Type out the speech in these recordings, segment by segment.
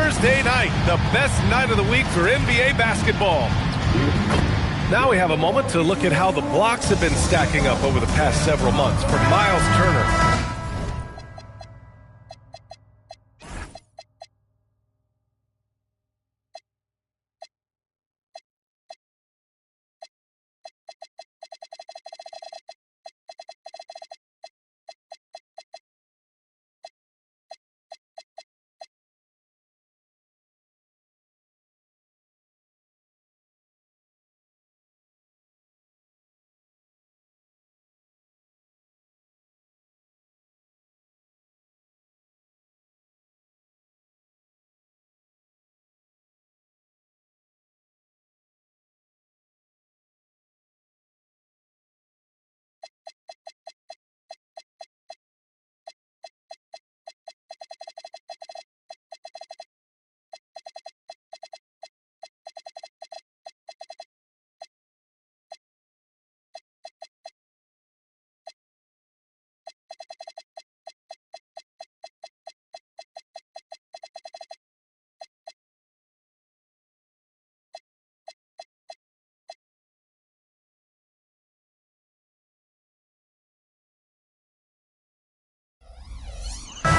Thursday night, the best night of the week for NBA basketball. Now we have a moment to look at how the blocks have been stacking up over the past several months for Miles Turner.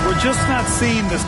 We're just not seeing this.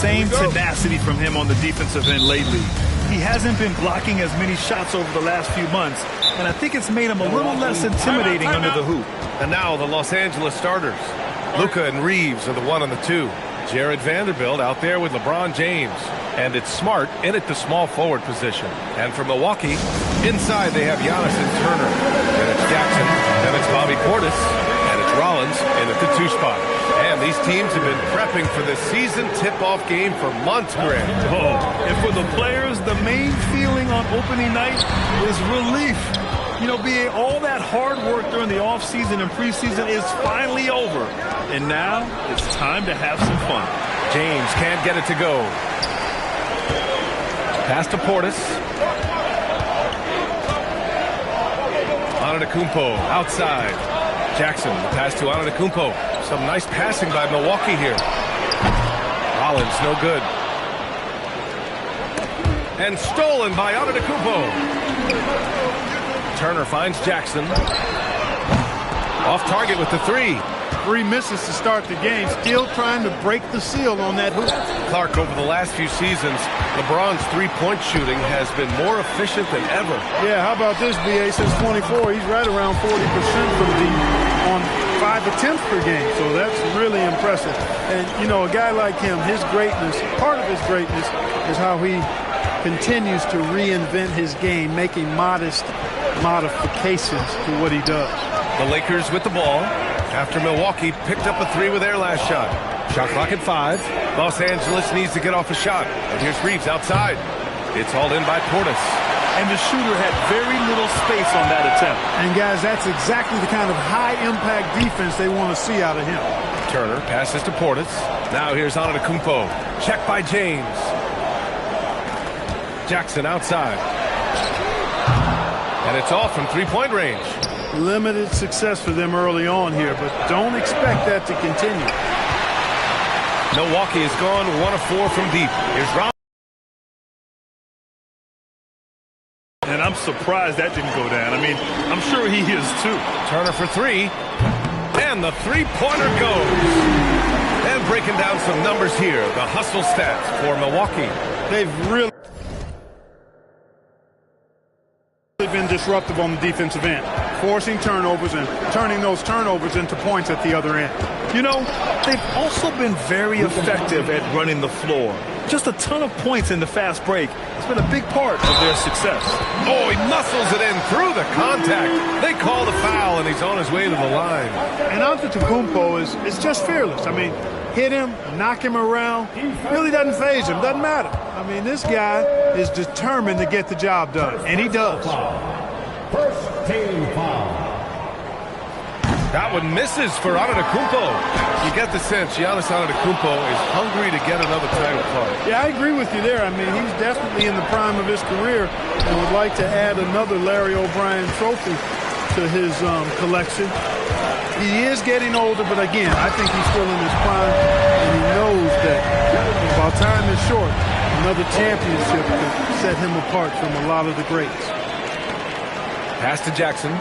Same tenacity from him on the defensive end lately. He hasn't been blocking as many shots over the last few months, and I think it's made him a little less intimidating under the hoop. And now the Los Angeles starters. Luka and Reeves are the 1 and the 2. Jared Vanderbilt out there with LeBron James. And it's Smart in at the small forward position. And for Milwaukee, inside they have Giannis and Turner. And it's Jackson. And it's Bobby Portis. And it's Rollins in at the 2 spot. And these teams have been prepping for the season tip-off game for months, Greg. Oh, and for the players, the main feeling on opening night is relief. You know, being all that hard work during the offseason and preseason is finally over. And now it's time to have some fun. James can't get it to go. Pass to Portis. Antetokounmpo outside. Jackson, the pass to Antetokounmpo. Some nice passing by Milwaukee here. Rollins, no good. And stolen by Antetokounmpo. Turner finds Jackson. Off target with the 3. 3 misses to start the game. Still trying to break the seal on that hoop. Clark, over the last few seasons, LeBron's three-point shooting has been more efficient than ever. Yeah, how about this, BA? Since 24, he's right around 40% from deep on 5 attempts per game. So that's really impressive. And, you know, a guy like him, his greatness, part of his greatness is how he continues to reinvent his game, making modest modifications to what he does. The Lakers with the ball after Milwaukee picked up a 3 with their last shot. Shot clock at 5. Los Angeles needs to get off a shot. And here's Reeves outside. It's hauled in by Portis. And the shooter had very little space on that attempt. And, guys, that's exactly the kind of high-impact defense they want to see out of him. Turner passes to Portis. Now here's Antetokounmpo. Check by James. Jackson outside. And it's off from three-point range. Limited success for them early on here, but don't expect that to continue. Milwaukee has gone 1 of 4 from deep. Here's Rollins. And I'm surprised that didn't go down. I mean, I'm sure he is too. Turner for 3. And the three-pointer goes. And breaking down some numbers here, the hustle stats for Milwaukee. They've really They've been disruptive on the defensive end, forcing turnovers and turning those turnovers into points at the other end. You know, they've also been very effective at running the floor. Just a ton of points in the fast break. It's been a big part of their success. Oh, he muscles it in through the contact. They call the foul, and he's on his way to the line. And Antetokounmpo is just fearless. I mean, hit him, knock him around, really doesn't faze him, doesn't matter. I mean, this guy is determined to get the job done, and he does. First team foul. That one misses for Antetokounmpo. You get the sense Giannis Antetokounmpo is hungry to get another title card. Yeah, I agree with you there. I mean, he's definitely in the prime of his career and would like to add another Larry O'Brien trophy to his collection. He is getting older, but again, I think he's still in his prime, and he knows that while time is short, another championship could set him apart from a lot of the greats. Pass to Jackson.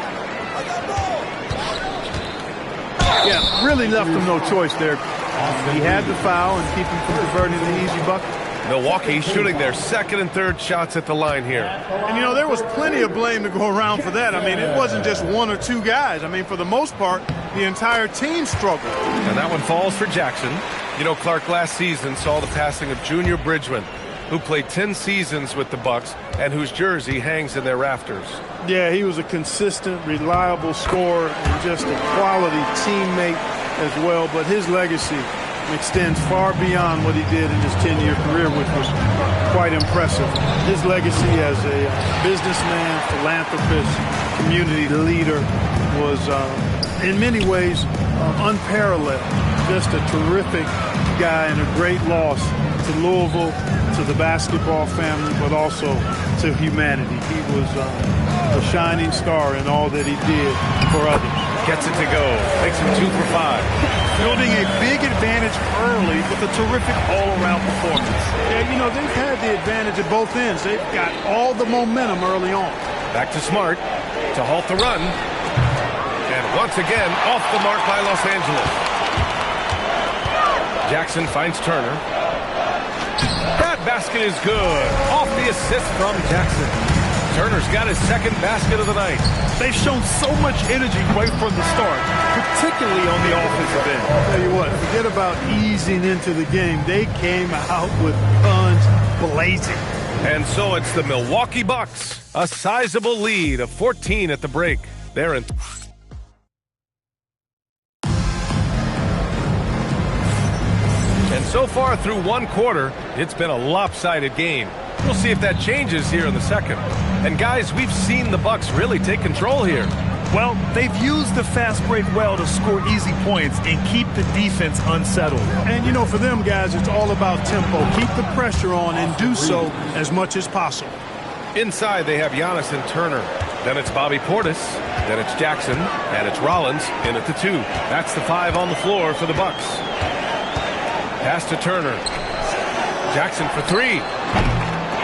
Yeah, really left him no choice there. He had the foul and keep him from converting the easy bucket. Milwaukee shooting their second and third shots at the line here. And, you know, there was plenty of blame to go around for that. I mean, it wasn't just one or two guys. I mean, for the most part, the entire team struggled. And that one falls for Jackson. You know, Clark last season saw the passing of Junior Bridgman, who played 10 seasons with the Bucks and whose jersey hangs in their rafters. Yeah, he was a consistent, reliable scorer and just a quality teammate as well. But his legacy extends far beyond what he did in his 10-year career, which was quite impressive. His legacy as a businessman, philanthropist, community leader was, in many ways, unparalleled. Just a terrific guy and a great loss to Louisville, to the basketball family, but also to humanity. He was a shining star in all that he did for others. Gets it to go. Makes him 2 for 5. Building a big advantage early with a terrific all-around performance. Yeah, you know, they've had the advantage at both ends. They've got all the momentum early on. Back to Smart to halt the run. And once again, off the mark by Los Angeles. Jackson finds Turner. That basket is good. Off the assist from Jackson. Turner's got his second basket of the night. They've shown so much energy right from the start, particularly on the offensive end. I'll tell you what, forget about easing into the game. They came out with guns blazing. And so it's the Milwaukee Bucks. A sizable lead of 14 at the break. They're in. And so far through one quarter, it's been a lopsided game. We'll see if that changes here in the second. And guys, we've seen the Bucks really take control here. Well, they've used the fast break well to score easy points and keep the defense unsettled. And, you know, for them guys, it's all about tempo. Keep the pressure on and do so as much as possible. Inside, they have Giannis and Turner. Then it's Bobby Portis. Then it's Jackson. And it's Rollins in at the 2. That's the 5 on the floor for the Bucks. Pass to Turner. Jackson for 3.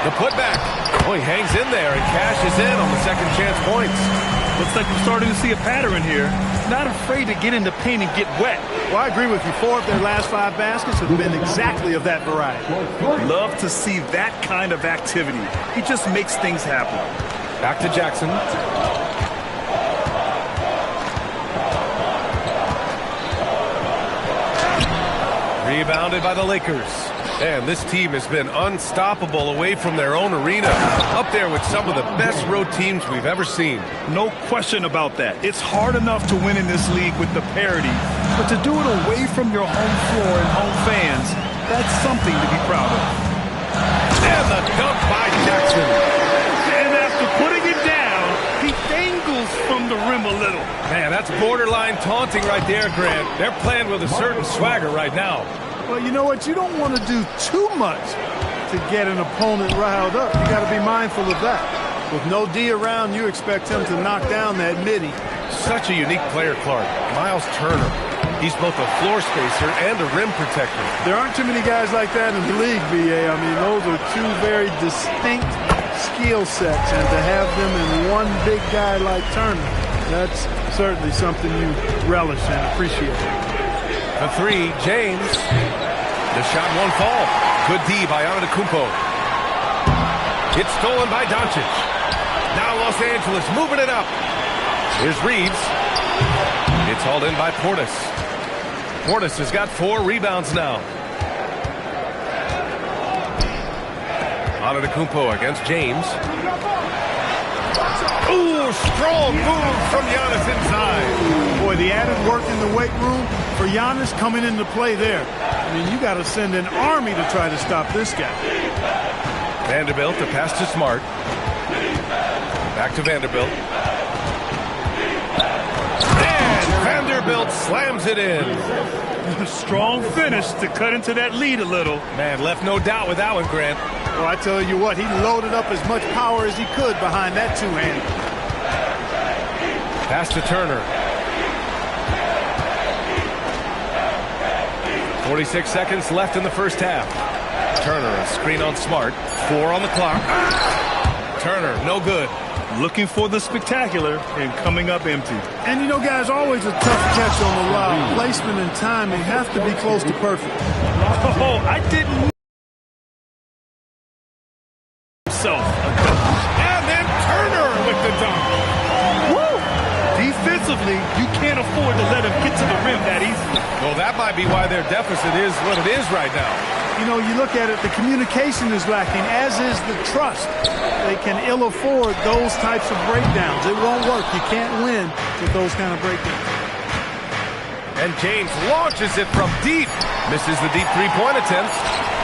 The putback. Oh, he hangs in there and cashes in on the second chance points. Looks like we're starting to see a pattern here. Not afraid to get in the paint and get wet. Well, I agree with you. 4 of their last 5 baskets have been exactly of that variety. Love to see that kind of activity. He just makes things happen. Back to Jackson. Rebounded by the Lakers. And this team has been unstoppable away from their own arena. Up there with some of the best road teams we've ever seen. No question about that. It's hard enough to win in this league with the parity, but to do it away from your home floor and home fans, that's something to be proud of. And the dunk by Jackson. And after putting it down, he dangles from the rim a little. Man, that's borderline taunting right there, Grant. They're playing with a certain swagger right now. Well, you know what? You don't want to do too much to get an opponent riled up. You got to be mindful of that. With no D around, you expect him to knock down that midi. Such a unique player, Clark. Miles Turner. He's both a floor spacer and a rim protector. There aren't too many guys like that in the league, B.A. I mean, those are 2 very distinct skill sets, and to have them in one big guy like Turner, that's certainly something you relish and appreciate. The 3, James. The shot won't fall. Good D by Antetokounmpo. It's stolen by Doncic. Now Los Angeles moving it up. Here's Reeves. It's hauled in by Portis. Portis has got 4 rebounds now. Antetokounmpo against James. Ooh, strong move from Giannis inside. Boy, the added work in the weight room for Giannis coming into play there. I mean, you got to send an army to try to stop this guy. Vanderbilt, the pass to Smart. Back to Vanderbilt. And Vanderbilt slams it in. Strong finish to cut into that lead a little. Man, left no doubt with that one, Grant. Well, I tell you what, he loaded up as much power as he could behind that two-hand. Pass to Turner. 46 seconds left in the first half. Turner, a screen on Smart. 4 on the clock. Turner, no good. Looking for the spectacular and coming up empty. And, you know, guys, always a tough catch on the lob. Placement and timing have to be close to perfect. Oh, I didn't. And then Turner with the dunk. Woo! Defensively, you can't afford to let him get to the rim that easily. Well, that might be why their deficit is what it is right now. You know, you look at it, the communication is lacking, as is the trust. They can ill afford those types of breakdowns. It won't work. You can't win with those kind of breakdowns. And James launches it from deep. Misses the deep three-point attempt.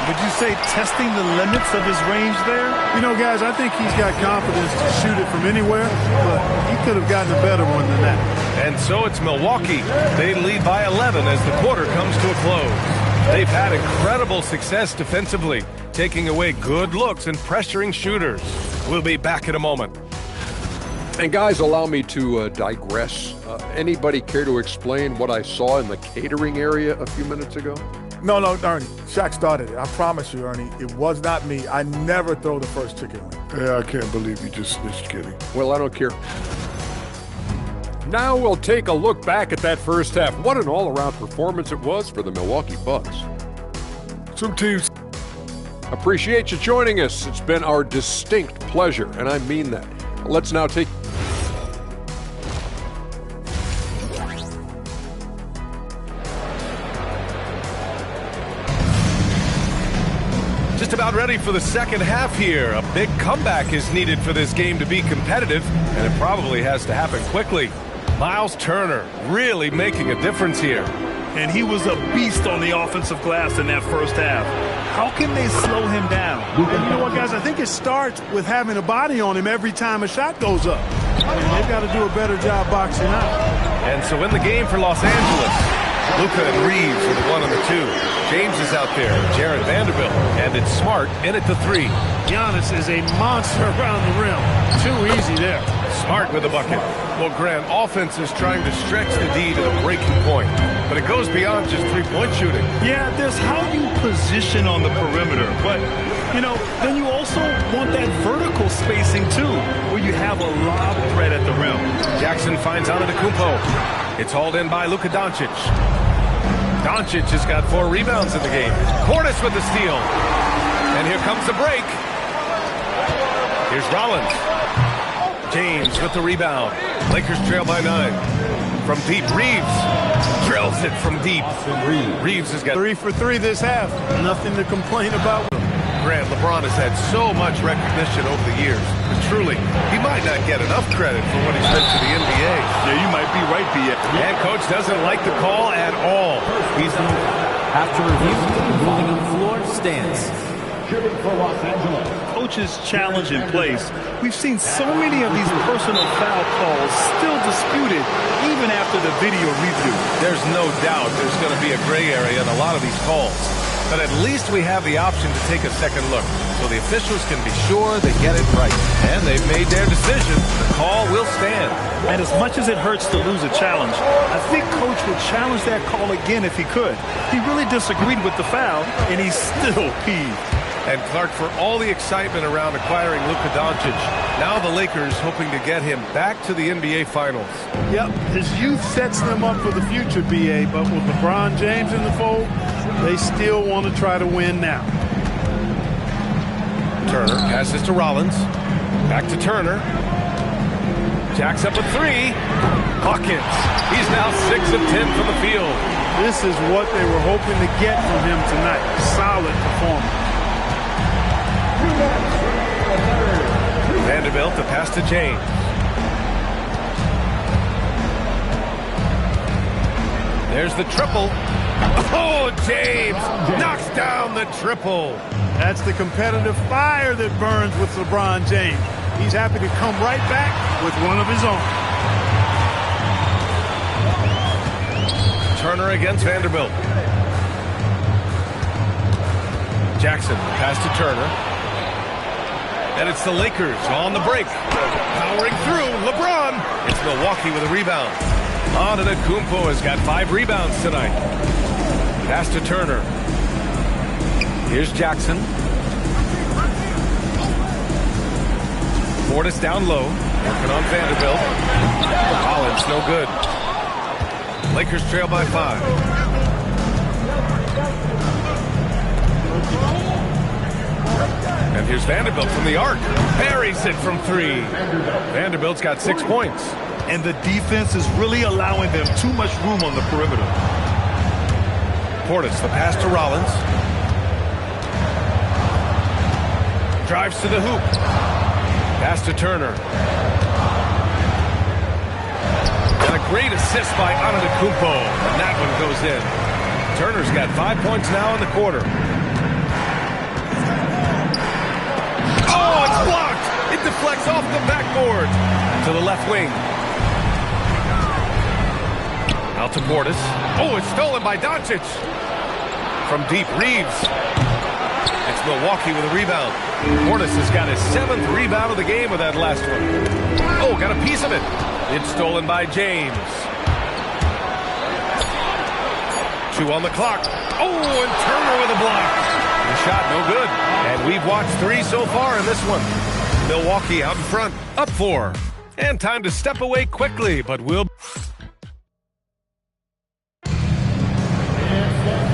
Would you say testing the limits of his range there? You know, guys, I think he's got confidence to shoot it from anywhere, but he could have gotten a better one than that. And so it's Milwaukee. They lead by 11 as the quarter comes to a close. They've had incredible success defensively, taking away good looks and pressuring shooters. We'll be back in a moment. And guys, allow me to digress. Anybody care to explain what I saw in the catering area a few minutes ago? No, Ernie. Shaq started it. I promise you, Ernie. It was not me. I never throw the first chicken wing. Yeah, I can't believe you just snitched, Kitty. Well, I don't care. Now we'll take a look back at that first half. What an all-around performance it was for the Milwaukee Bucks. Some teams. Appreciate you joining us. It's been our distinct pleasure, and I mean that. Let's now take... Just about ready for the second half here. A big comeback is needed for this game to be competitive, and it probably has to happen quickly. Miles Turner really making a difference here. And he was a beast on the offensive glass in that first half. How can they slow him down? And you know what, guys? I think it starts with having a body on him every time a shot goes up. And they've got to do a better job boxing out. And so in the game for Los Angeles, Luka and Reeves are the 1 and the 2. James is out there, Jared Vanderbilt, and it's Smart in at the 3. Giannis is a monster around the rim. Too easy there. Smart with the bucket. Well, Grant, offense is trying to stretch the D to the breaking point, but it goes beyond just three-point shooting. Yeah, there's how you position on the perimeter, but, you know, then you also want that vertical spacing, too, where you have a lob threat at the rim. Jackson finds Antetokounmpo. It's hauled in by Luka Doncic. Doncic has got 4 rebounds in the game. Portis with the steal. And here comes the break. Here's Rollins. James with the rebound. Lakers trail by 9. From deep, Reeves drills it from deep. Reeves has got 3 for 3 this half. Nothing to complain about. Grant, LeBron has had so much recognition over the years, but truly, he might not get enough credit for what he's meant to the NBA. Yeah, you might be right, B.A. And coach doesn't like the call at all. He's after review, ruling on the floor, stands. Shooting for Los Angeles. Coach's challenge in place. We've seen so many of these personal foul calls still disputed even after the video review. There's no doubt there's going to be a gray area in a lot of these calls. But at least we have the option to take a second look, so the officials can be sure they get it right. And they've made their decision. The call will stand. And as much as it hurts to lose a challenge, I think Coach would challenge that call again if he could. He really disagreed with the foul, and he's still peeved. And Clark, for all the excitement around acquiring Luka Doncic, now the Lakers hoping to get him back to the NBA Finals. Yep, his youth sets them up for the future, B.A., but with LeBron James in the fold, they still want to try to win now. Turner passes to Rollins. Back to Turner. Jacks up a three. Hawkins. He's now 6 of 10 from the field. This is what they were hoping to get from him tonight. Solid performance. Vanderbilt, the pass to James. There's the triple. Oh, James knocks down the triple. That's the competitive fire that burns with LeBron James. He's happy to come right back with one of his own. Turner against Vanderbilt. Jackson, pass to Turner. And it's the Lakers on the break. Powering through, LeBron. It's Milwaukee with a rebound. Antetokounmpo has got 5 rebounds tonight. Pass to Turner. Here's Jackson. Portis down low. Working on Vanderbilt. Collins, no good. Lakers trail by 5. And here's Vanderbilt from the arc. Buries it from 3. Vanderbilt's got 6 points. And the defense is really allowing them too much room on the perimeter. Portis, the pass to Rollins. Drives to the hoop. Pass to Turner. And a great assist by Antetokounmpo. And that one goes in. Turner's got 5 points now in the quarter. Oh, it's blocked. It deflects off the backboard to the left wing. Out to Portis. Oh, it's stolen by Doncic. From deep, Reeves. It's Milwaukee with a rebound. Portis has got his 7th rebound of the game with that last one. Oh, got a piece of it. It's stolen by James. 2 on the clock. Oh, and Turner with a block. The shot no good. And we've watched 3 so far in this one. Milwaukee out in front, up 4. And time to step away quickly, but we'll...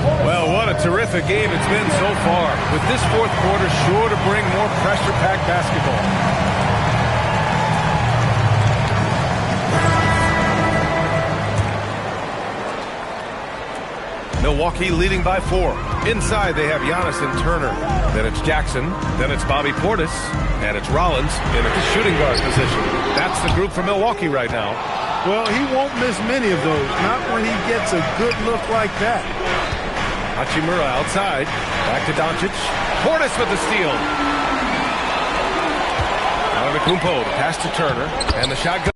Well, what a terrific game it's been so far. With this 4th quarter sure to bring more pressure-packed basketball. Milwaukee leading by 4. Inside they have Giannis and Turner. Then it's Jackson. Then it's Bobby Portis. And it's Rollins in a shooting guard position. That's the group for Milwaukee right now. Well, he won't miss many of those. Not when he gets a good look like that. Hachimura outside. Back to Doncic. Portis with the steal. Antetokounmpo, the pass to Turner. And the shot goes.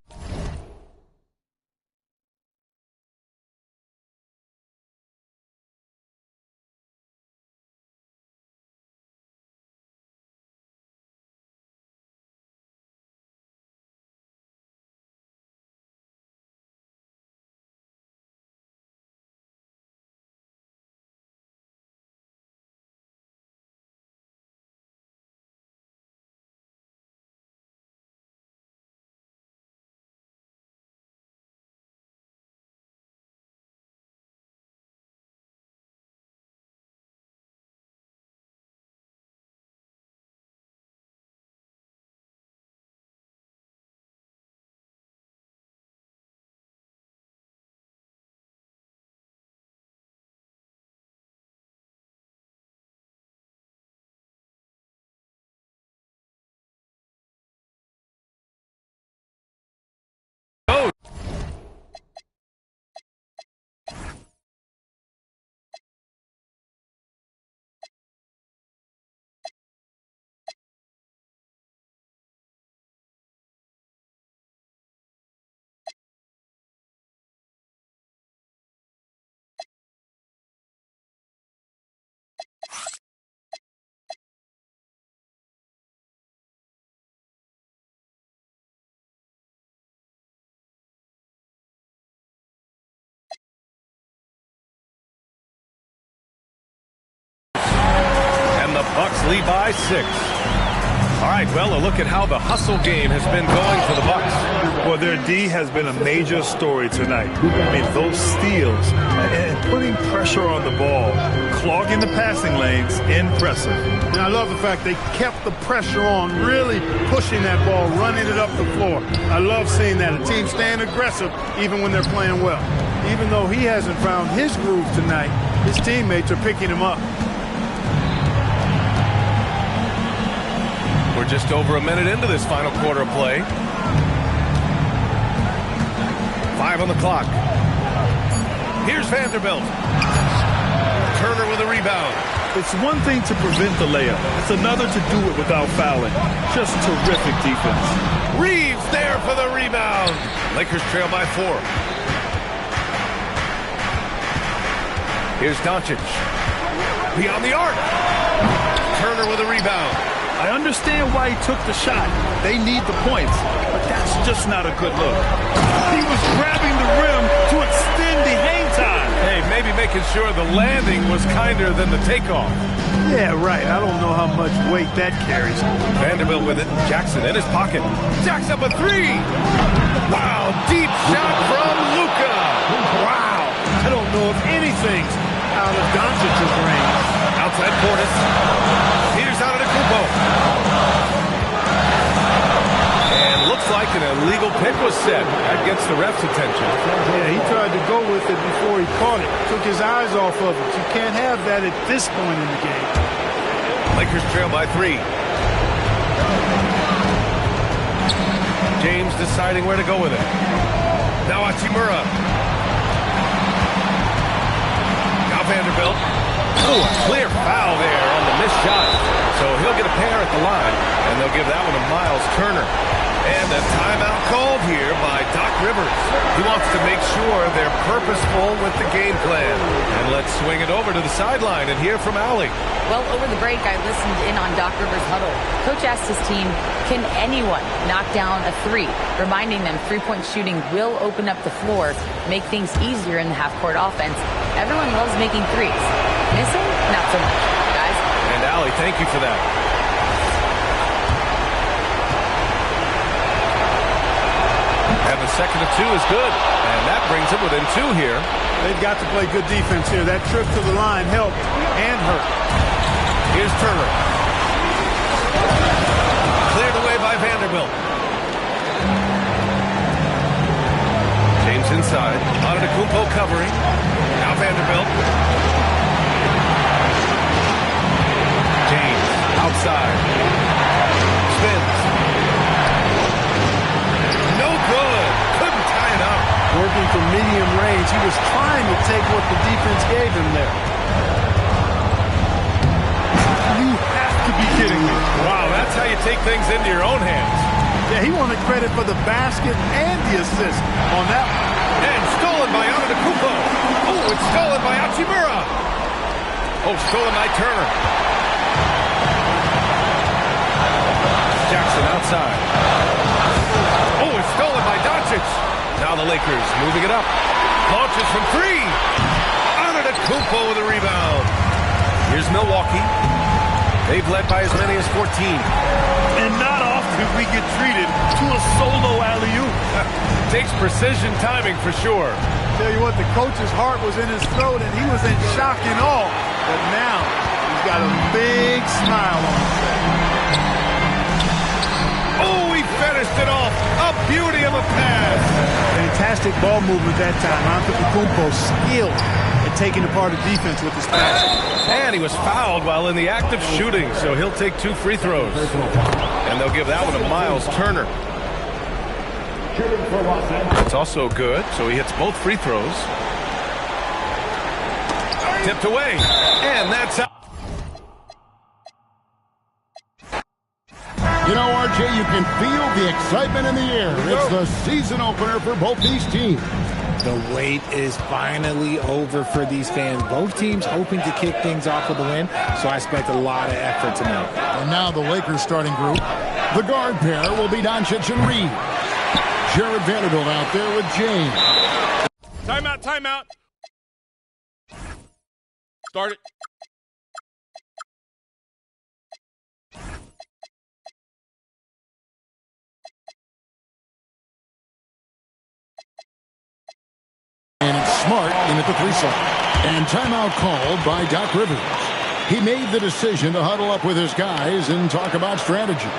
Bucks lead by 6. All right, well, a look at how the hustle game has been going for the Bucks. Well, their D has been a major story tonight. I mean, those steals and putting pressure on the ball, clogging the passing lanes, impressive. And I love the fact they kept the pressure on, really pushing that ball, running it up the floor. I love seeing that. A team staying aggressive even when they're playing well. Even though he hasn't found his groove tonight, his teammates are picking him up. We're just over a minute into this final quarter of play. 5 on the clock. Here's Vanderbilt. Turner with a rebound. It's one thing to prevent the layup. It's another to do it without fouling. Just terrific defense. Reeves there for the rebound. Lakers trail by 4. Here's Doncic. Beyond the arc. Turner with a rebound. I understand why he took the shot. They need the points, but that's just not a good look. He was grabbing the rim to extend the hang time. Hey, maybe making sure the landing was kinder than the takeoff. Yeah, right. I don't know how much weight that carries. Vanderbilt with it. Jackson in his pocket. Jacks up a 3. Wow, deep shot from Luka. Wow. I don't know if anything's out of Doncic's range. Outside Portis. Here's out of the Kupo. And looks like an illegal pick was set. That gets the ref's attention. Yeah, he tried to go with it before he caught it. Took his eyes off of it. You can't have that at this point in the game. Lakers trail by 3. James deciding where to go with it. Now Hachimura. Now Vanderbilt. Oh, a clear foul there on the missed shot. So he'll get a pair at the line, and they'll give that one to Miles Turner. And a timeout called here by Doc Rivers. He wants to make sure they're purposeful with the game plan. And let's swing it over to the sideline and hear from Allie. Well, over the break, I listened in on Doc Rivers' huddle. Coach asked his team, can anyone knock down a 3? Reminding them three-point shooting will open up the floor, make things easier in the half-court offense. Everyone loves making threes. Missing? Not so much, guys. And Allie, thank you for that. And the second of 2 is good. And that brings them within 2 here. They've got to play good defense here. That trip to the line helped and hurt. Here's Turner. Cleared away by Vanderbilt. James inside. Antetokounmpo covering. Now Vanderbilt. James outside. Spins. No good. Couldn't tie it up. Working from medium range. He was trying to take what the defense gave him there. You have to be kidding me. Wow, that's how you take things into your own hands. Yeah, he wanted credit for the basket and the assist on that one. And stolen by Antetokounmpo. Oh, it's stolen by Hachimura. Oh, stolen by Turner. Jackson outside. Oh, it's stolen by Doncic. Now the Lakers moving it up. Launches from 3. Antetokounmpo with a rebound. Here's Milwaukee. They've led by as many as 14. And not often we get treated to a solo alley-oop. Takes precision timing for sure. Tell you what, the coach's heart was in his throat and he was in shock and awe. But now he's got a big smile on his face. Oh, he finished it off. A beauty of a pass. Fantastic ball movement that time. Antetokounmpo skilled at taking apart a defense with his pass. And he was fouled while in the act of shooting, so he'll take 2 free throws. And they'll give that one to Miles Turner. It's also good, so he hits both free throws. Tipped away, and that's out. You know, RJ, you can feel the excitement in the air. It's the season opener for both these teams. The wait is finally over for these fans. Both teams hoping to kick things off with a win, so I expect a lot of effort tonight. And now the Lakers starting group. The guard pair will be Doncic and Reed. Jared Vanderbilt out there with James. Timeout, timeout. Start it. Smart in at the 3 slot. And timeout called by Doc Rivers. He made the decision to huddle up with his guys and talk about strategy.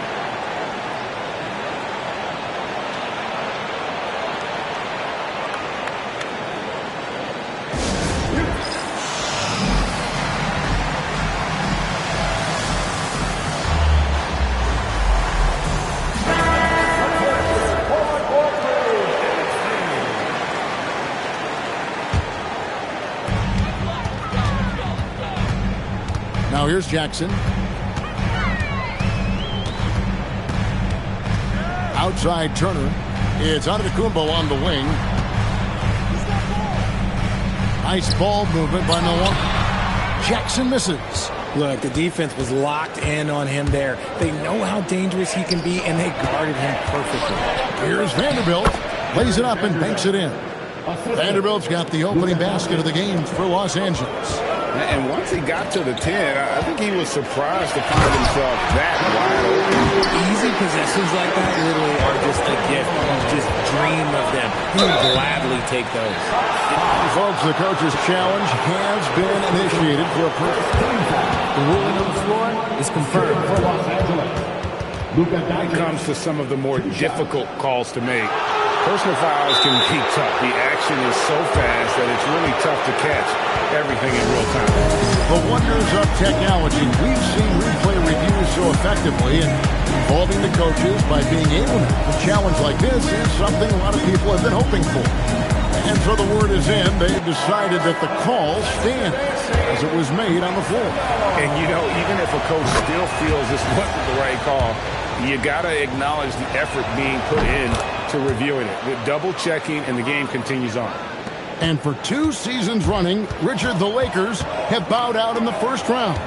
Now here's Jackson. Outside Turner. It's Antetokounmpo on the wing. Nice ball movement by Milwaukee. Jackson misses. Look, the defense was locked in on him there. They know how dangerous he can be, and they guarded him perfectly. Here's Vanderbilt. Lays it up and banks it in. Vanderbilt's got the opening basket of the game for Los Angeles. And once he got to the 10, I think he was surprised to find himself that wide open. Easy possessions like that literally are just a gift. You just dream of them. He would gladly take those. Folks, the coach's challenge has been initiated for a perfect team foul. The ruling on the floor is confirmed for Los Angeles. When it comes to some of the more difficult calls to make, personal fouls can be tough. The action is so fast that it's really tough to catch everything in real time. The wonders of technology. We've seen replay reviews so effectively, and involving the coaches by being able to have a challenge like this is something a lot of people have been hoping for. And so the word is in. They've decided that the call stands as it was made on the floor. And, you know, even if a coach still feels this wasn't the right call, you got to acknowledge the effort being put in to reviewing it. With double-checking, and the game continues on. And for 2 seasons running, Richard, the Lakers have bowed out in the first round.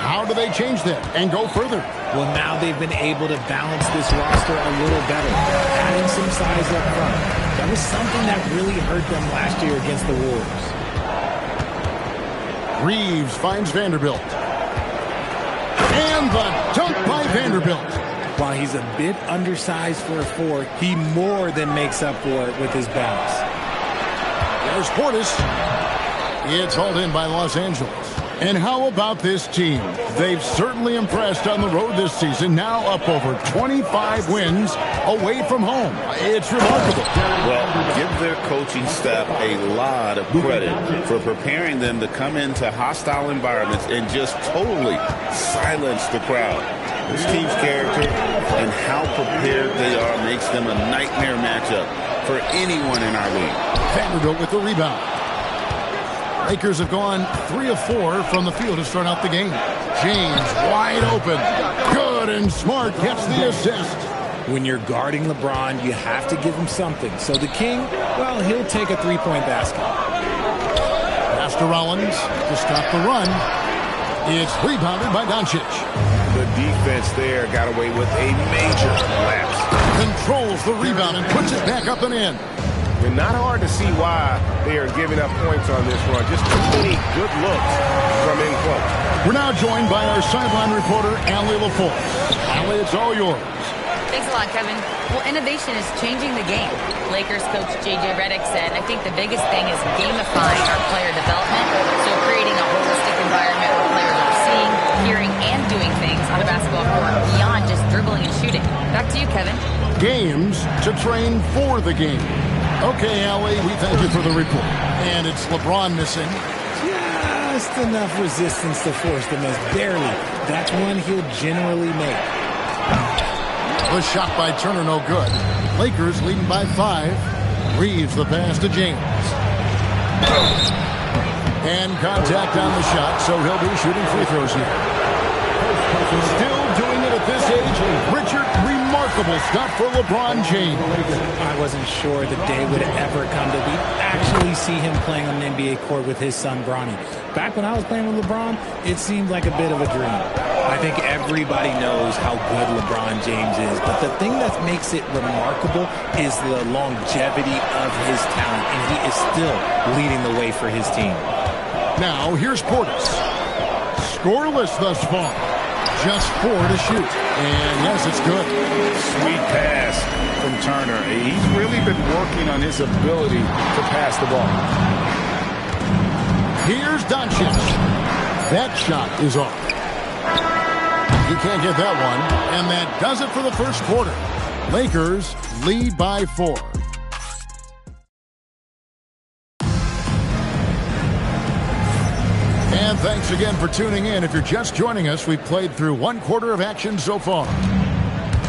How do they change that and go further? Well, now they've been able to balance this roster a little better, adding some size up front. That was something that really hurt them last year against the Wolves. Reeves finds Vanderbilt. And the dunk by Vanderbilt. While he's a bit undersized for a 4, he more than makes up for it with his bounce. There's Portis. It's hauled in by Los Angeles. And how about this team? They've certainly impressed on the road this season, now up over 25 wins away from home. It's remarkable. Well, give their coaching staff a lot of credit for preparing them to come into hostile environments and just totally silence the crowd. This team's character and how prepared they are makes them a nightmare matchup for anyone in our league. Vanderbilt with the rebound. Lakers have gone 3 of 4 from the field to start out the game. James wide open. Good, and Smart gets the assist. When you're guarding LeBron, you have to give him something. So the King, well, he'll take a 3-point basket. Pass to Rollins to stop the run. It's rebounded by Doncic. The defense there got away with a major lapse. Controls the rebound and puts it back up and in. And not hard to see why they are giving up points on this run. Just too many good looks from in close. We're now joined by our sideline reporter, Allie LaForce. Allie, it's all yours. Thanks a lot, Kevin. Well, innovation is changing the game. Lakers coach J.J. Redick said, I think the biggest thing is gamifying our player development, so creating a holistic environment where players are seeing, hearing, and doing things on a basketball court beyond just dribbling and shooting. Back to you, Kevin. Games to train for the game. Okay, Allie, we thank you for the report. And it's LeBron missing. Just enough resistance to force the miss. Barely. That's one he'll generally make. The shot by Turner, no good. Lakers leading by 5. Reeves the pass to James. And contact on the shot, so he'll be shooting free throws here. Still doing it at this age. Richard, remarkable stuff for LeBron James. I wasn't sure the day would ever come that we actually see him playing on an NBA court with his son, Bronny. Back when I was playing with LeBron, it seemed like a bit of a dream. I think everybody knows how good LeBron James is, but the thing that makes it remarkable is the longevity of his talent, and he is still leading the way for his team. Now, here's Portis. Scoreless thus far. just 4 to shoot. And yes, it's good. Sweet pass from Turner. He's really been working on his ability to pass the ball. Here's Doncic. That shot is off. He can't get that one. And that does it for the first quarter. Lakers lead by 4. And thanks again for tuning in. If you're just joining us, we've played through 1 quarter of action so far.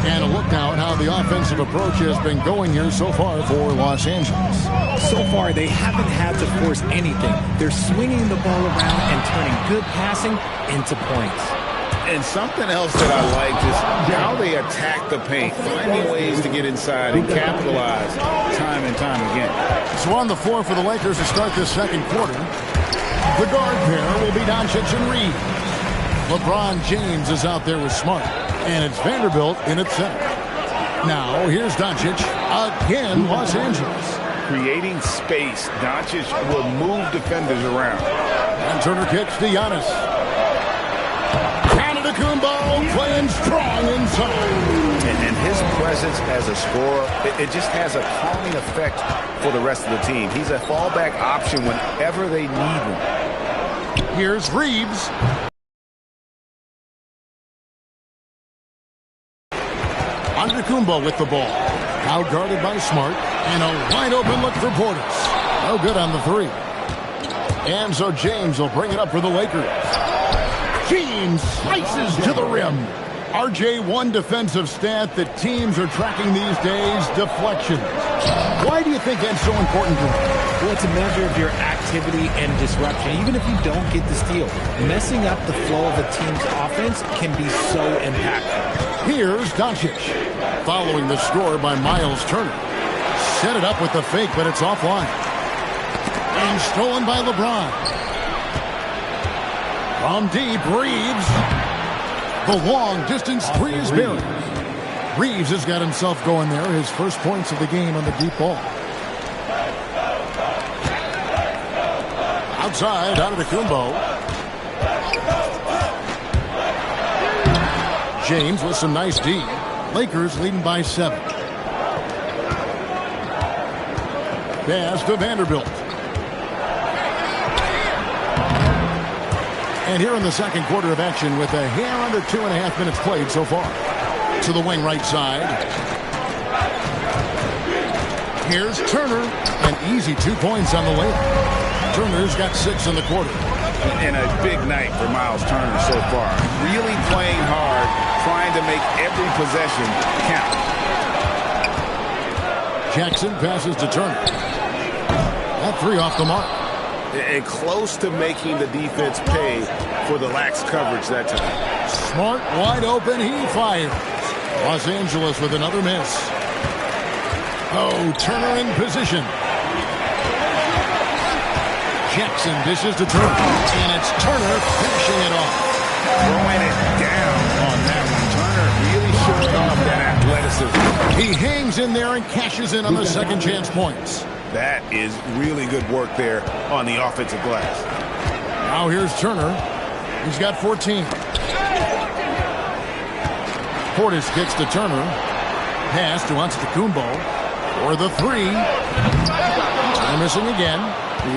And a look now at how the offensive approach has been going here so far for Los Angeles. So far, they haven't had to force anything. They're swinging the ball around and turning good passing into points. And something else that I liked is how they attack the paint, finding ways to get inside and capitalize time and time again. So on the floor for the Lakers to start this second quarter, the guard pair will be Doncic and Reed. LeBron James is out there with Smart, and it's Vanderbilt in at center. Now, here's Doncic, again, Los Angeles. Creating space, Doncic will move defenders around. And Turner kicks to Giannis. Antetokounmpo playing strong inside. And his presence as a scorer, it just has a calming effect for the rest of the team. He's a fallback option whenever they need one. Here's Reeves. Antetokounmpo with the ball. Now guarded by Smart. And a wide open look for Portis. No good on the 3. And so James will bring it up for the Lakers. James slices to the rim. RJ, one defensive stat that teams are tracking these days, deflections. Why do you think that's so important to them? Well, it's a measure of your activity and disruption. Even if you don't get the steal, messing up the flow of a team's offense can be so impactful. Here's Doncic, following the score by Miles Turner. Set it up with the fake, but it's offline. And stolen by LeBron. From deep, Reeves. The long-distance 3 is buried. Reeves has got himself going there. His first points of the game on the deep ball. Outside, Antetokounmpo. James with some nice D. Lakers leading by 7. Pass to Vanderbilt. And here in the second quarter of action with a hair under 2.5 minutes played so far. To the wing right side. Here's Turner. An easy 2 points on the layup. Turner's got 6 in the quarter. And a big night for Miles Turner so far. Really playing hard, trying to make every possession count. Jackson passes to Turner. That 3 off the mark. And close to making the defense pay for the lax coverage that time. Smart wide open, he fires. Los Angeles with another miss. Oh, Turner in position. Jackson dishes to Turner. And it's Turner finishing it off. Throwing it down on that one. Turner really showing off that athleticism. He hangs in there and cashes in on the second chance points. That is really good work there on the offensive glass. Now here's Turner. He's got 14. Portis kicks to Turner. Pass to Antetokounmpo for the 3. They're missing again.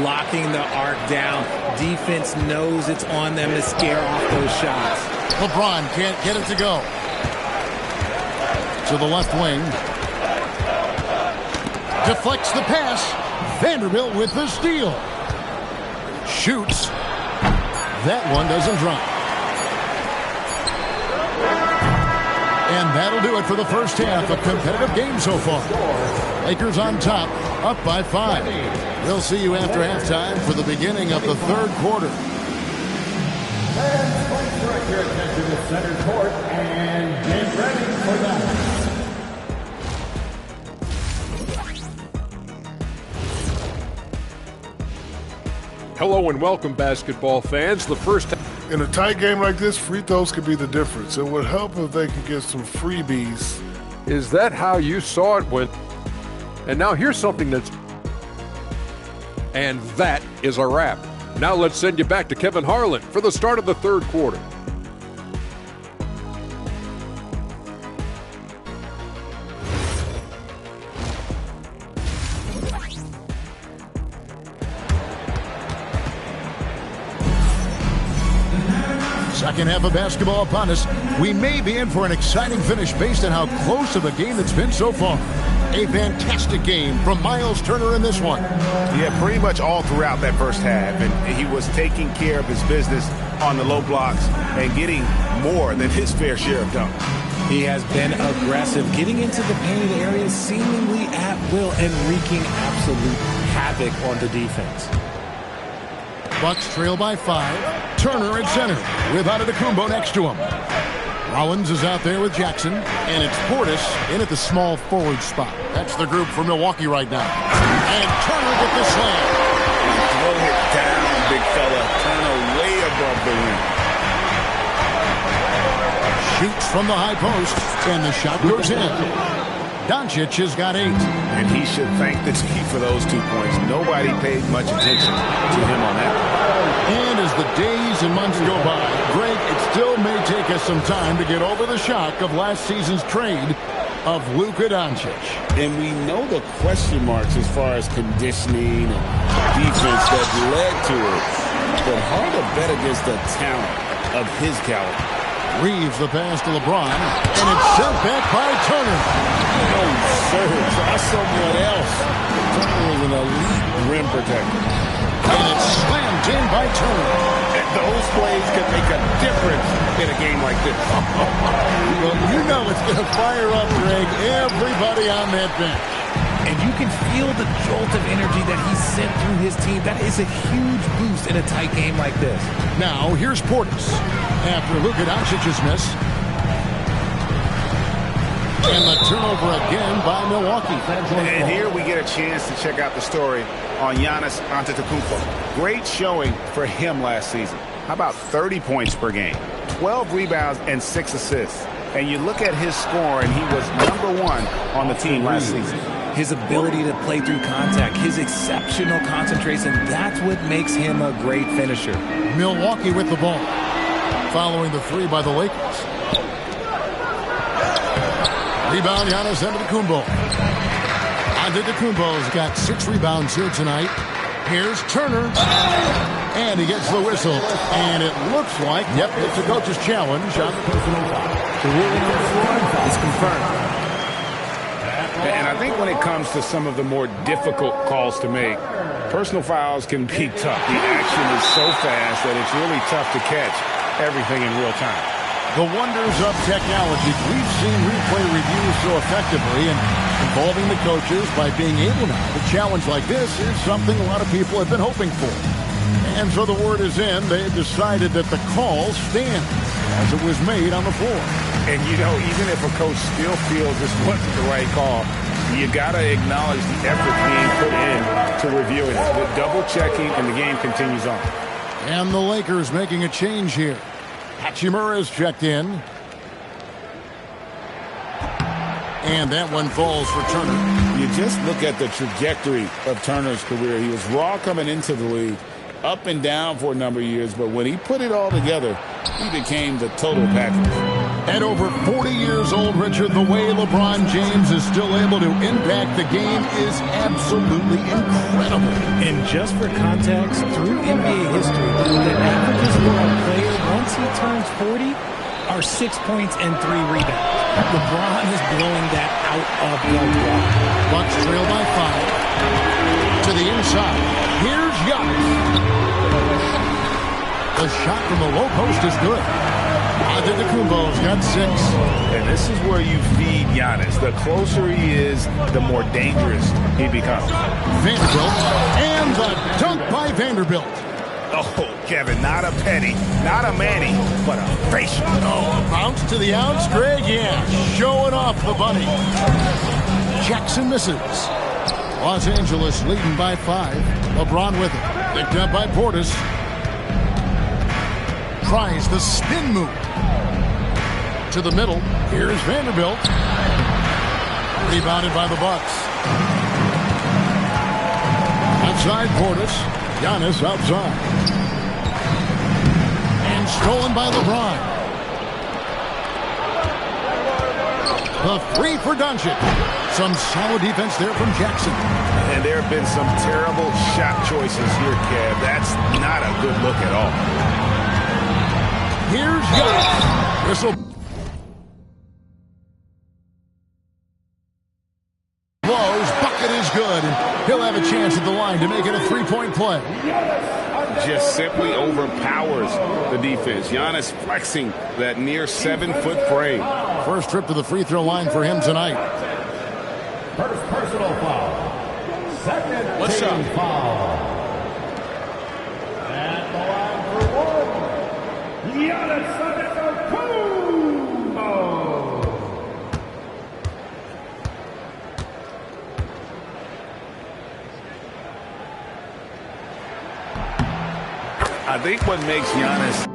Locking the arc down. Defense knows it's on them to scare off those shots. LeBron can't get it to go. To the left wing. Deflects the pass. Vanderbilt with the steal. Shoots. That one doesn't drop. And that'll do it for the first half. A competitive game so far. Lakers on top, up by 5. We'll see you after halftime for the beginning of the third quarter. Fans, please direct your attention to center court and get ready for that. Hello and welcome, basketball fans. The first In a tight game like this, free throws could be the difference. It would help if they could get some freebies. Is that how you saw it when? And now here's something that's... And that is a wrap. Now let's send you back to Kevin Harlan for the start of the third quarter. second half of basketball upon us. We may be in for an exciting finish based on how close of a game it's been so far. A fantastic game from Miles Turner in this one. Yeah, pretty much all throughout that first half. And he was taking care of his business on the low blocks and getting more than his fair share of dunks. He has been aggressive, getting into the painted areas seemingly at will and wreaking absolute havoc on the defense. Bucks trail by 5. Turner at center with Antetokounmpo next to him. Rollins is out there with Jackson, and it's Portis in at the small forward spot. That's the group for Milwaukee right now. And Turner with the slam. Throw it down, big fella. Turner way above the rim. Shoots from the high post, and the shot goes in. Doncic has got 8. And he should thank the team for those 2 points. Nobody paid much attention to him on that. And as the days and months go by, Greg, it still may take us some time to get over the shock of last season's trade of Luka Doncic. And we know the question marks as far as conditioning and defense that led to it. But hard to bet against the talent of his caliber. Reeves the pass to LeBron, and it's sent back by Turner. No, sir. Try someone else. Turner is an elite rim protector. And it's slammed in by Turner. And those plays can make a difference in a game like this. Well, you know it's going to fire up, Greg, everybody on that bench. And you can feel the jolt of energy that he sent through his team. That is a huge boost in a tight game like this. Now, here's Portis. After Luka Doncic's miss. And the turnover again by Milwaukee. And here we get a chance to check out the story on Giannis Antetokounmpo. Great showing for him last season. How about 30 points per game, 12 rebounds, and 6 assists. And you look at his score, and he was #1 on the team last season. His ability to play through contact, his exceptional concentration, that's what makes him a great finisher. Milwaukee with the ball. Following the 3 by the Lakers. Rebound, Giannis Antetokounmpo. Antetokounmpo's got 6 rebounds here tonight. Here's Turner. And he gets the whistle. And it looks like, yep, it's a coach's challenge on the personal foul. The ruling on the floor is confirmed. And I think when it comes to some of the more difficult calls to make, personal fouls can be tough. The action is so fast that it's really tough to catch everything in real time. The wonders of technology. We've seen replay reviews so effectively and involving the coaches by being able now to challenge like this is something a lot of people have been hoping for. And so the word is in. They've decided that the call stands as it was made on the floor. And, you know, even if a coach still feels this wasn't the right call, you got to acknowledge the effort being put in to reviewing it. The double-checking, and the game continues on. And the Lakers making a change here. Hachimura is checked in. And that one falls for Turner. You just look at the trajectory of Turner's career. He was raw coming into the league, up and down for a number of years, but when he put it all together, he became the total package. At over 40 years old, Richard, the way LeBron James is still able to impact the game is absolutely incredible. And just for context, through NBA history, the averages for a player once he turns 40 are 6 points and 3 rebounds. LeBron is blowing that out of the water. Bucks trail by 5. To the inside. Here's Giannis. The shot from the low post is good. Antetokounmpo's got 6. And this is where you feed Giannis. The closer he is, the more dangerous he becomes. Vanderbilt. And the dunk by Vanderbilt. Oh, Kevin, not a penny, not a Manny, but a facial. Oh, bounce to the outs, Greg, yeah. Showing off the bunny. Jackson misses. Los Angeles leading by 5. LeBron with it. Picked up by Portis. Tries the spin move. To the middle. Here's Vanderbilt. Rebounded by the Bucks. Outside Portis. Giannis outside. And stolen by LeBron. The 3 for Doncic. Some solid defense there from Jackson. And there have been some terrible shot choices here, Kev. That's not a good look at all. Here's Giannis. Whistle blows. Bucket is good. And he'll have a chance at the line to make it a three-point play. Just simply overpowers the defense. Giannis flexing that near 7-foot frame. First trip to the free throw line for him tonight. First personal foul. Second What's team up? foul. At the line for one, Giannis Antetokounmpo. I think what makes Giannis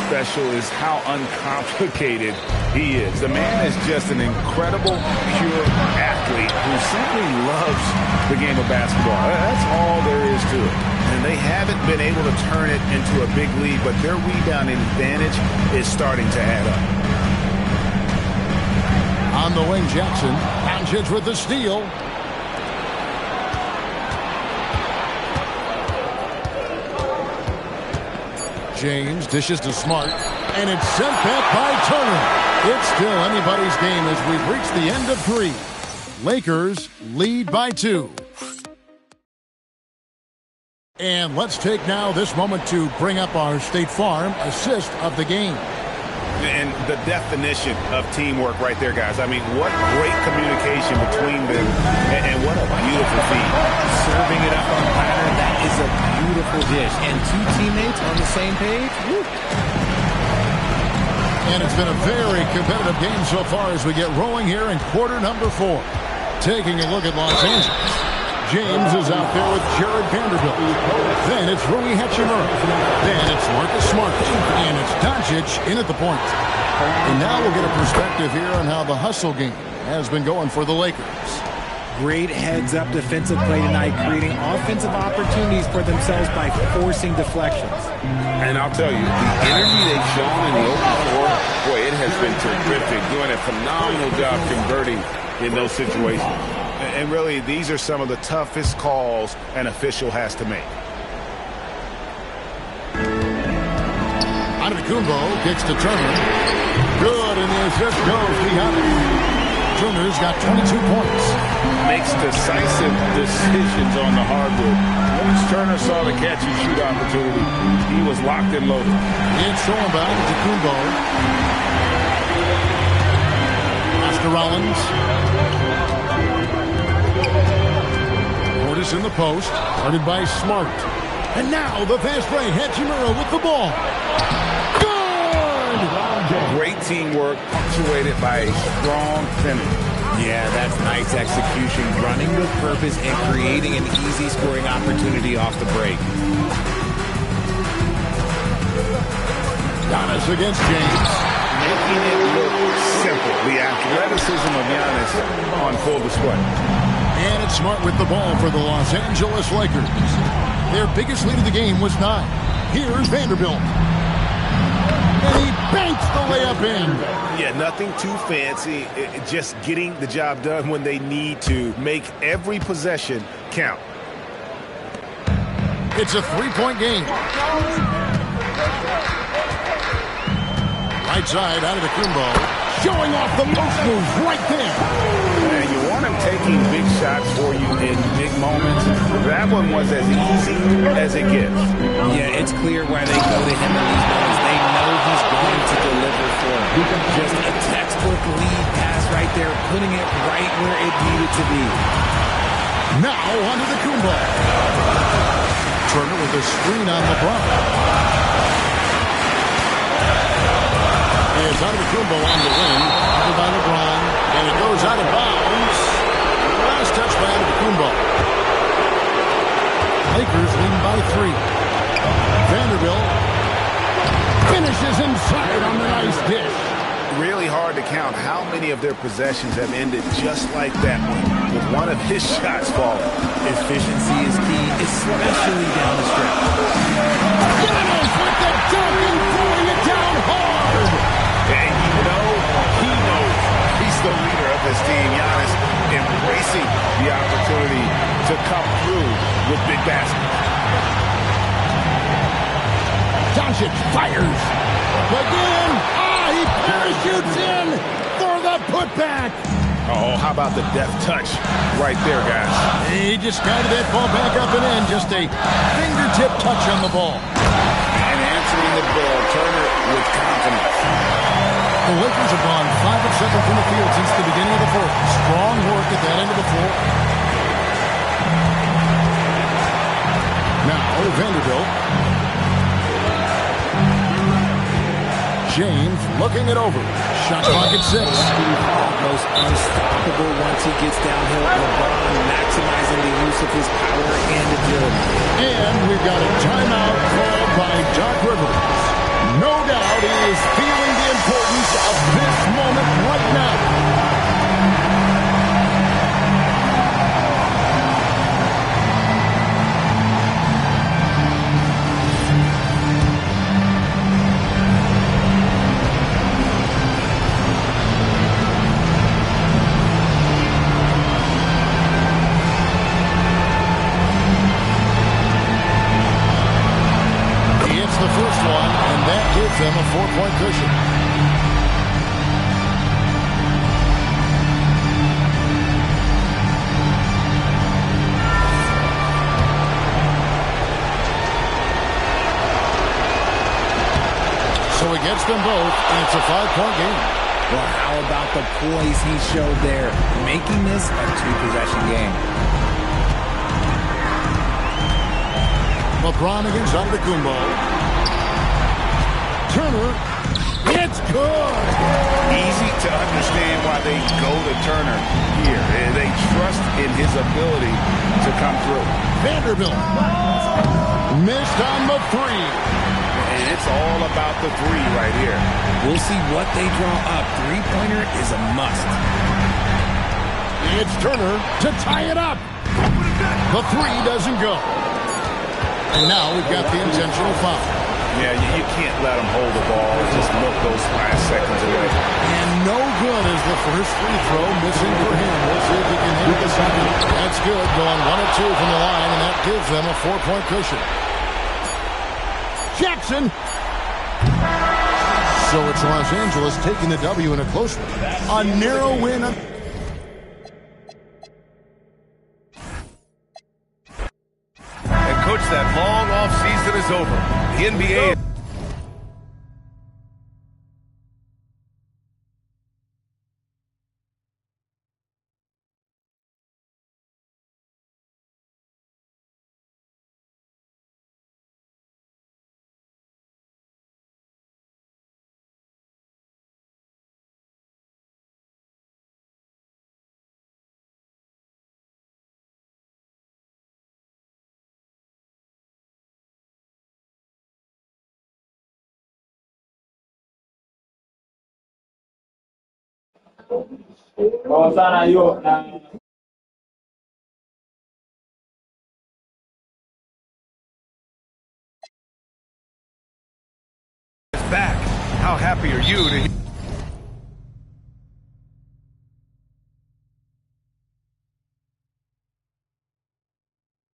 special is how uncomplicated he is. The man is just an incredible, pure athlete who simply loves the game of basketball. That's all there is to it. And they haven't been able to turn it into a big lead, but their rebounding advantage is starting to add up. On the wing, Jackson. Doncic with the steal. James dishes to Smart, and it's sent back by Turner. It's still anybody's game as we've reached the end of three. Lakers lead by 2. And let's take now this moment to bring up our State Farm assist of the game. And the definition of teamwork right there, guys. I mean, what great communication between them, and what a beautiful feed. Serving it up on the platter, that is a beautiful dish. And 2 teammates on the same page. Woo. And it's been a very competitive game so far as we get rolling here in quarter number 4. Taking a look at Los Angeles. James is out there with Jared Vanderbilt. Then it's Rui Hachimura. Then it's Marcus Smart. And it's Doncic in at the point. And now we'll get a perspective here on how the hustle game has been going for the Lakers. Great heads-up defensive play tonight, creating offensive opportunities for themselves by forcing deflections. And I'll tell you, the energy they've shown in the open floor, boy, it has been terrific. Doing a phenomenal job converting in those situations. And really, these are some of the toughest calls an official has to make. Antetokounmpo kicks to Turner. Good, and the assist goes to Giannis. Turner's got 22 points. Makes decisive decisions on the hardwood. Once Turner saw the catch-and-shoot opportunity, he was locked and loaded. It's thrown by Antetokounmpo. Oscar Rollins. Portis in the post, guarded by Smart. And now the fast break. Hachimura with the ball. Good! Great teamwork, punctuated by a strong finish. Yeah, that's nice execution, running with purpose and creating an easy scoring opportunity off the break. Giannis against James. Making it look simple. The athleticism of Giannis on full display. And it's Smart with the ball for the Los Angeles Lakers. Their biggest lead of the game was 9. Here's Vanderbilt. And he banks the layup in. Yeah, nothing too fancy. Just getting the job done when they need to. Make every possession count. It's a 3-point game. Right side out of the Kumbo. Showing off the post move right there. And you want him taking big shots for you in big moments. That one was as easy as it gets. Yeah, it's clear why they go to him in these moments. They know he's going to deliver for them. Just a textbook lead pass right there, putting it right where it needed to be. Now onto the Kumbo. Turner with a screen on LeBron. It's Antetokounmpo on the wing, covered by LeBron, and it goes out of bounds. Last touch by Antetokounmpo. Lakers leading by 3. Vanderbilt finishes inside on the nice dish. Really hard to count how many of their possessions have ended just like that one, with one of his shots falling. Efficiency is key, especially down the stretch. Giannis with the dunk and throwing it down hard. And you know, he knows he's the leader of this team. Giannis embracing the opportunity to come through with big baskets. Doncic fires. Again. He parachutes in for the putback. Oh, how about the deft touch right there, guys? He just guided that ball back up and in. Just a fingertip touch on the ball. And answering the ball, Turner with confidence. The Lakers have gone 5 of 7 from the field since the beginning of the fourth. Strong work at that end of the floor. Now, Vanderbilt. James looking it over. Shot clock at 6. Almost unstoppable once he gets downhill. LeBron maximizing the use of his power and agility. And we've got a timeout called by Doc Rivers. No doubt he is feeling the importance of this moment right now. The first one, and that gives them a 4-point cushion. So he gets them both, and it's a 5-point game. Well, how about the poise he showed there, making this a 2-possession game? LeBron against Antetokounmpo. Turner, it's good. Easy to understand why they go to Turner here. They trust in his ability to come through. Vanderbilt missed on the 3. And it's all about the 3 right here. We'll see what they draw up. Three-pointer is a must. It's Turner to tie it up. The 3 doesn't go. And now we've got the intentional foul. Yeah, you can't let him hold the ball and just look those last seconds away. And no good is the first free throw missing for him. We'll see if he can hit the second. That's good, going 1 of 2 from the line, and that gives them a 4-point cushion. Jackson. So it's Los Angeles taking the W in a close one. A narrow win. Coach, that long off season is over. The NBA. Back. How happy are you to